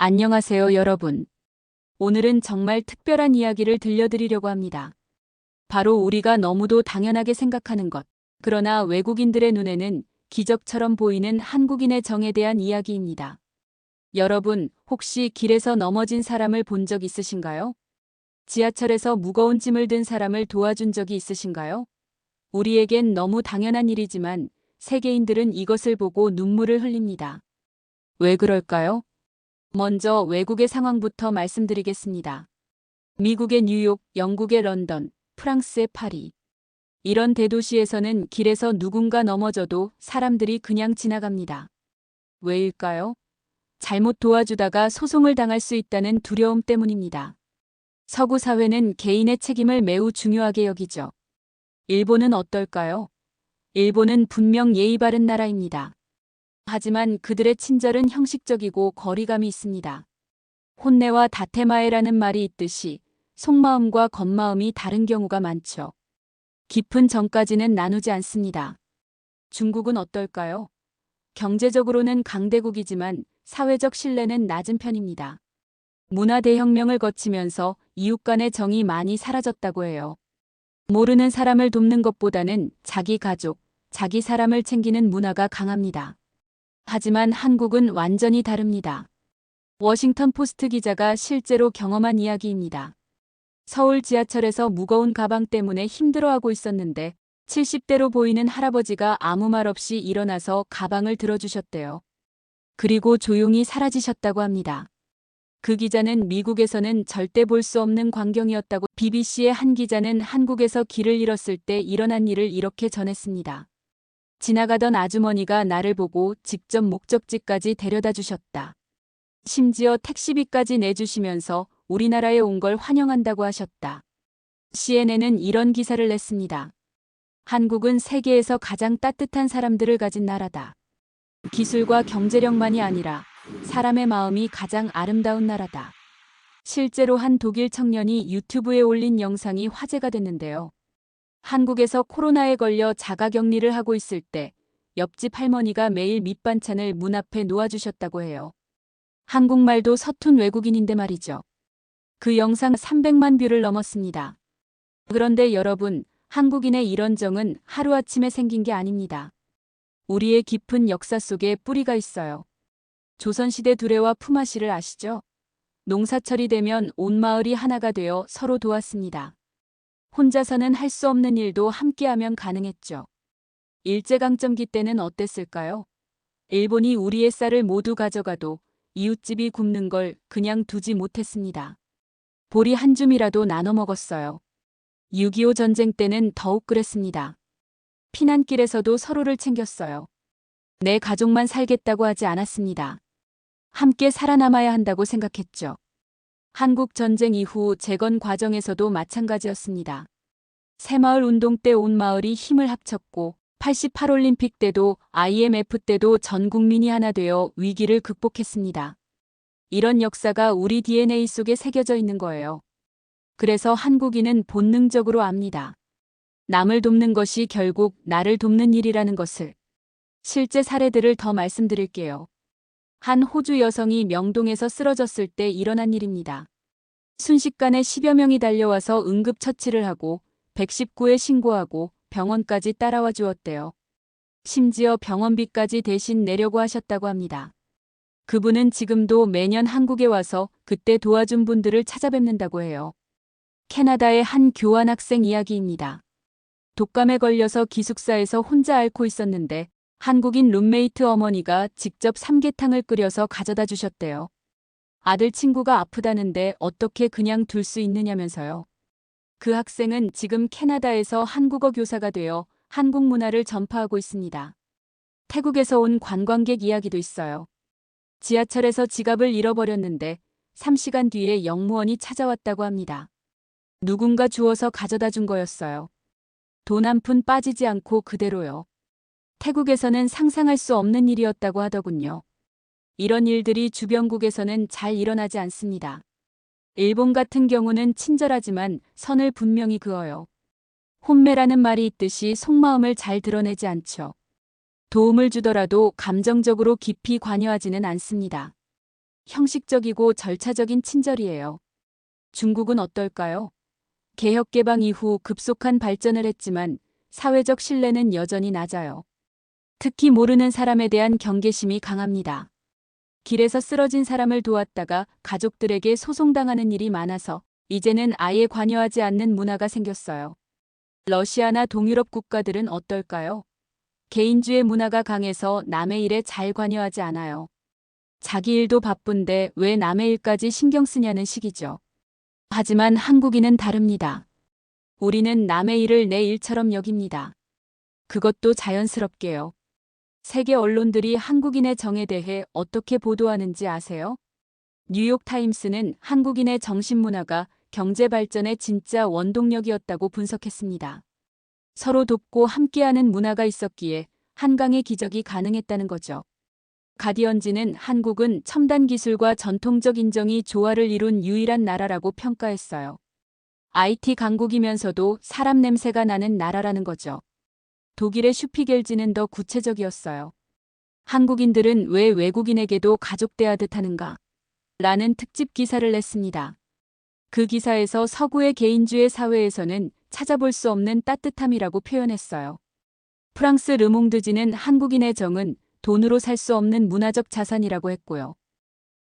안녕하세요, 여러분. 오늘은 정말 특별한 이야기를 들려드리려고 합니다. 바로 우리가 너무도 당연하게 생각하는 것. 그러나 외국인들의 눈에는 기적처럼 보이는 한국인의 정에 대한 이야기입니다. 여러분, 혹시 길에서 넘어진 사람을 본 적 있으신가요? 지하철에서 무거운 짐을 든 사람을 도와준 적이 있으신가요? 우리에겐 너무 당연한 일이지만 세계인들은 이것을 보고 눈물을 흘립니다. 왜 그럴까요? 먼저 외국의 상황부터 말씀드리겠습니다. 미국의 뉴욕, 영국의 런던, 프랑스의 파리. 이런 대도시에서는 길에서 누군가 넘어져도 사람들이 그냥 지나갑니다. 왜일까요? 잘못 도와주다가 소송을 당할 수 있다는 두려움 때문입니다. 서구 사회는 개인의 책임을 매우 중요하게 여기죠. 일본은 어떨까요? 일본은 분명 예의 바른 나라입니다. 하지만 그들의 친절은 형식적이고 거리감이 있습니다. 혼내와 다테마에라는 말이 있듯이 속마음과 겉마음이 다른 경우가 많죠. 깊은 정까지는 나누지 않습니다. 중국은 어떨까요? 경제적으로는 강대국이지만 사회적 신뢰는 낮은 편입니다. 문화 대혁명을 거치면서 이웃 간의 정이 많이 사라졌다고 해요. 모르는 사람을 돕는 것보다는 자기 가족, 자기 사람을 챙기는 문화가 강합니다. 하지만 한국은 완전히 다릅니다. 워싱턴 포스트 기자가 실제로 경험한 이야기입니다. 서울 지하철에서 무거운 가방 때문에 힘들어하고 있었는데 70대로 보이는 할아버지가 아무 말 없이 일어나서 가방을 들어주셨대요. 그리고 조용히 사라지셨다고 합니다. 그 기자는 미국에서는 절대 볼 수 없는 광경이었다고 BBC의 한 기자는 한국에서 길을 잃었을 때 일어난 일을 이렇게 전했습니다. 지나가던 아주머니가 나를 보고 직접 목적지까지 데려다 주셨다. 심지어 택시비까지 내주시면서 우리나라에 온 걸 환영한다고 하셨다. CNN은 이런 기사를 냈습니다. 한국은 세계에서 가장 따뜻한 사람들을 가진 나라다. 기술과 경제력만이 아니라 사람의 마음이 가장 아름다운 나라다. 실제로 한 독일 청년이 유튜브에 올린 영상이 화제가 됐는데요. 한국에서 코로나에 걸려 자가격리를 하고 있을 때 옆집 할머니가 매일 밑반찬을 문 앞에 놓아주셨다고 해요. 한국말도 서툰 외국인인데 말이죠. 그 영상 300만 뷰를 넘었습니다. 그런데 여러분, 한국인의 이런 정은 하루아침에 생긴 게 아닙니다. 우리의 깊은 역사 속에 뿌리가 있어요. 조선시대 두레와 품앗이를 아시죠? 농사철이 되면 온 마을이 하나가 되어 서로 도왔습니다. 혼자서는 할 수 없는 일도 함께하면 가능했죠. 일제강점기 때는 어땠을까요? 일본이 우리의 쌀을 모두 가져가도 이웃집이 굶는 걸 그냥 두지 못했습니다. 보리 한 줌이라도 나눠 먹었어요. 6.25 전쟁 때는 더욱 그랬습니다. 피난길에서도 서로를 챙겼어요. 내 가족만 살겠다고 하지 않았습니다. 함께 살아남아야 한다고 생각했죠. 한국 전쟁 이후 재건 과정에서도 마찬가지였습니다. 새마을 운동 때 온 마을이 힘을 합쳤고 88올림픽 때도 IMF 때도 전 국민이 하나 되어 위기를 극복했습니다. 이런 역사가 우리 DNA 속에 새겨져 있는 거예요. 그래서 한국인은 본능적으로 압니다. 남을 돕는 것이 결국 나를 돕는 일이라는 것을. 실제 사례들을 더 말씀드릴게요. 한 호주 여성이 명동에서 쓰러졌을 때 일어난 일입니다. 순식간에 10여 명이 달려와서 응급처치를 하고 119에 신고하고 병원까지 따라와 주었대요. 심지어 병원비까지 대신 내려고 하셨다고 합니다. 그분은 지금도 매년 한국에 와서 그때 도와준 분들을 찾아뵙는다고 해요. 캐나다의 한 교환학생 이야기입니다. 독감에 걸려서 기숙사에서 혼자 앓고 있었는데 한국인 룸메이트 어머니가 직접 삼계탕을 끓여서 가져다 주셨대요. 아들 친구가 아프다는데 어떻게 그냥 둘 수 있느냐면서요. 그 학생은 지금 캐나다에서 한국어 교사가 되어 한국 문화를 전파하고 있습니다. 태국에서 온 관광객 이야기도 있어요. 지하철에서 지갑을 잃어버렸는데 3시간 뒤에 영무원이 찾아왔다고 합니다. 누군가 주워서 가져다 준 거였어요. 돈 한 푼 빠지지 않고 그대로요. 태국에서는 상상할 수 없는 일이었다고 하더군요. 이런 일들이 주변국에서는 잘 일어나지 않습니다. 일본 같은 경우는 친절하지만 선을 분명히 그어요. 혼매라는 말이 있듯이 속마음을 잘 드러내지 않죠. 도움을 주더라도 감정적으로 깊이 관여하지는 않습니다. 형식적이고 절차적인 친절이에요. 중국은 어떨까요? 개혁 개방 이후 급속한 발전을 했지만 사회적 신뢰는 여전히 낮아요. 특히 모르는 사람에 대한 경계심이 강합니다. 길에서 쓰러진 사람을 도왔다가 가족들에게 소송당하는 일이 많아서 이제는 아예 관여하지 않는 문화가 생겼어요. 러시아나 동유럽 국가들은 어떨까요? 개인주의 문화가 강해서 남의 일에 잘 관여하지 않아요. 자기 일도 바쁜데 왜 남의 일까지 신경 쓰냐는 식이죠. 하지만 한국인은 다릅니다. 우리는 남의 일을 내 일처럼 여깁니다. 그것도 자연스럽게요. 세계 언론들이 한국인의 정에 대해 어떻게 보도하는지 아세요? 뉴욕타임스는 한국인의 정신문화가 경제 발전의 진짜 원동력이었다고 분석했습니다. 서로 돕고 함께하는 문화가 있었기에 한강의 기적이 가능했다는 거죠. 가디언지는 한국은 첨단 기술과 전통적 인정이 조화를 이룬 유일한 나라라고 평가했어요. IT 강국이면서도 사람 냄새가 나는 나라라는 거죠. 독일의 슈피겔지는 더 구체적이었어요. 한국인들은 왜 외국인에게도 가족 대하듯 하는가? 라는 특집 기사를 냈습니다. 그 기사에서 서구의 개인주의 사회에서는 찾아볼 수 없는 따뜻함이라고 표현했어요. 프랑스 르몽드지는 한국인의 정은 돈으로 살 수 없는 문화적 자산이라고 했고요.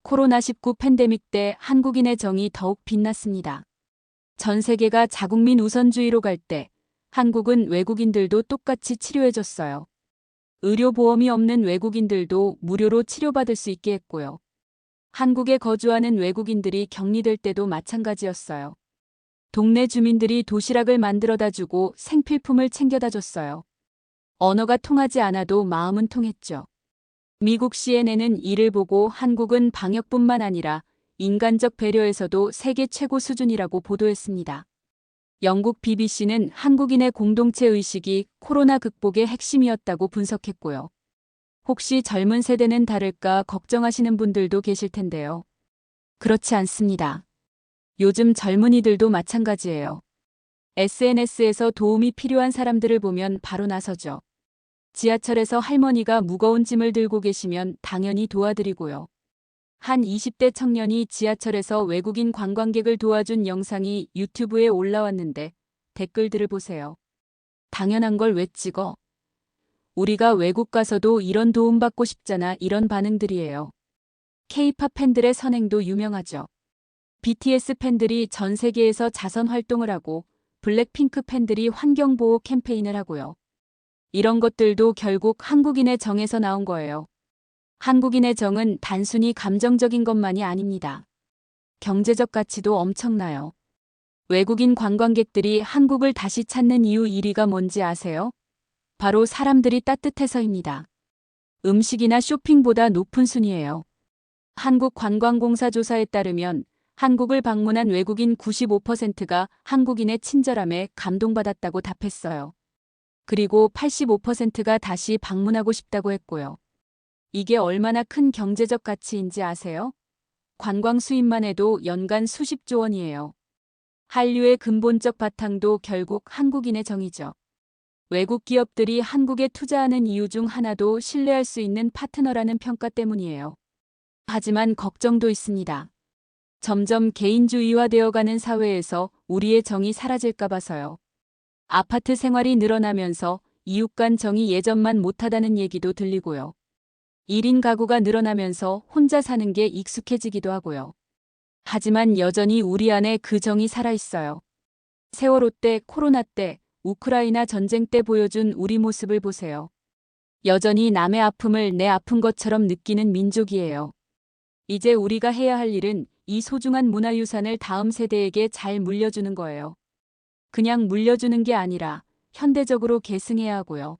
코로나19 팬데믹 때 한국인의 정이 더욱 빛났습니다. 전 세계가 자국민 우선주의로 갈 때 한국은 외국인들도 똑같이 치료해줬어요. 의료보험이 없는 외국인들도 무료로 치료받을 수 있게 했고요. 한국에 거주하는 외국인들이 격리될 때도 마찬가지였어요. 동네 주민들이 도시락을 만들어다 주고 생필품을 챙겨다 줬어요. 언어가 통하지 않아도 마음은 통했죠. 미국 CNN은 이를 보고 한국은 방역뿐만 아니라 인간적 배려에서도 세계 최고 수준이라고 보도했습니다. 영국 BBC는 한국인의 공동체 의식이 코로나 극복의 핵심이었다고 분석했고요. 혹시 젊은 세대는 다를까 걱정하시는 분들도 계실 텐데요. 그렇지 않습니다. 요즘 젊은이들도 마찬가지예요. SNS에서 도움이 필요한 사람들을 보면 바로 나서죠. 지하철에서 할머니가 무거운 짐을 들고 계시면 당연히 도와드리고요. 한 20대 청년이 지하철에서 외국인 관광객을 도와준 영상이 유튜브에 올라왔는데 댓글들을 보세요. 당연한 걸 왜 찍어? 우리가 외국 가서도 이런 도움 받고 싶잖아, 이런 반응들이에요. K-팝 팬들의 선행도 유명하죠. BTS 팬들이 전 세계에서 자선 활동을 하고 블랙핑크 팬들이 환경보호 캠페인을 하고요. 이런 것들도 결국 한국인의 정에서 나온 거예요. 한국인의 정은 단순히 감정적인 것만이 아닙니다. 경제적 가치도 엄청나요. 외국인 관광객들이 한국을 다시 찾는 이유 1위가 뭔지 아세요? 바로 사람들이 따뜻해서입니다. 음식이나 쇼핑보다 높은 순위예요. 한국관광공사 조사에 따르면 한국을 방문한 외국인 95%가 한국인의 친절함에 감동받았다고 답했어요. 그리고 85%가 다시 방문하고 싶다고 했고요. 이게 얼마나 큰 경제적 가치인지 아세요? 관광 수입만 해도 연간 수십조 원이에요. 한류의 근본적 바탕도 결국 한국인의 정이죠. 외국 기업들이 한국에 투자하는 이유 중 하나도 신뢰할 수 있는 파트너라는 평가 때문이에요. 하지만 걱정도 있습니다. 점점 개인주의화되어가는 사회에서 우리의 정이 사라질까 봐서요. 아파트 생활이 늘어나면서 이웃 간 정이 예전만 못하다는 얘기도 들리고요. 1인 가구가 늘어나면서 혼자 사는 게 익숙해지기도 하고요. 하지만 여전히 우리 안에 그 정이 살아있어요. 세월호 때, 코로나 때, 우크라이나 전쟁 때 보여준 우리 모습을 보세요. 여전히 남의 아픔을 내 아픈 것처럼 느끼는 민족이에요. 이제 우리가 해야 할 일은 이 소중한 문화유산을 다음 세대에게 잘 물려주는 거예요. 그냥 물려주는 게 아니라 현대적으로 계승해야 하고요.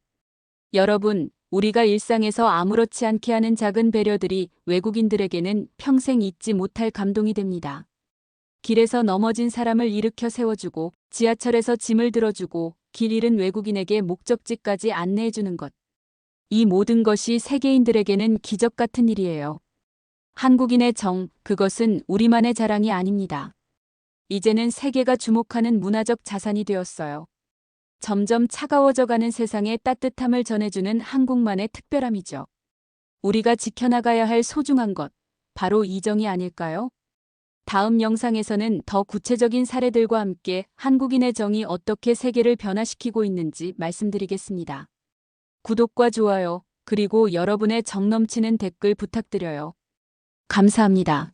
여러분, 우리가 일상에서 아무렇지 않게 하는 작은 배려들이 외국인들에게는 평생 잊지 못할 감동이 됩니다. 길에서 넘어진 사람을 일으켜 세워주고, 지하철에서 짐을 들어주고, 길 잃은 외국인에게 목적지까지 안내해주는 것. 이 모든 것이 세계인들에게는 기적 같은 일이에요. 한국인의 정, 그것은 우리만의 자랑이 아닙니다. 이제는 세계가 주목하는 문화적 자산이 되었어요. 점점 차가워져가는 세상에 따뜻함을 전해주는 한국만의 특별함이죠. 우리가 지켜나가야 할 소중한 것, 바로 이 정이 아닐까요? 다음 영상에서는 더 구체적인 사례들과 함께 한국인의 정이 어떻게 세계를 변화시키고 있는지 말씀드리겠습니다. 구독과 좋아요, 그리고 여러분의 정 넘치는 댓글 부탁드려요. 감사합니다.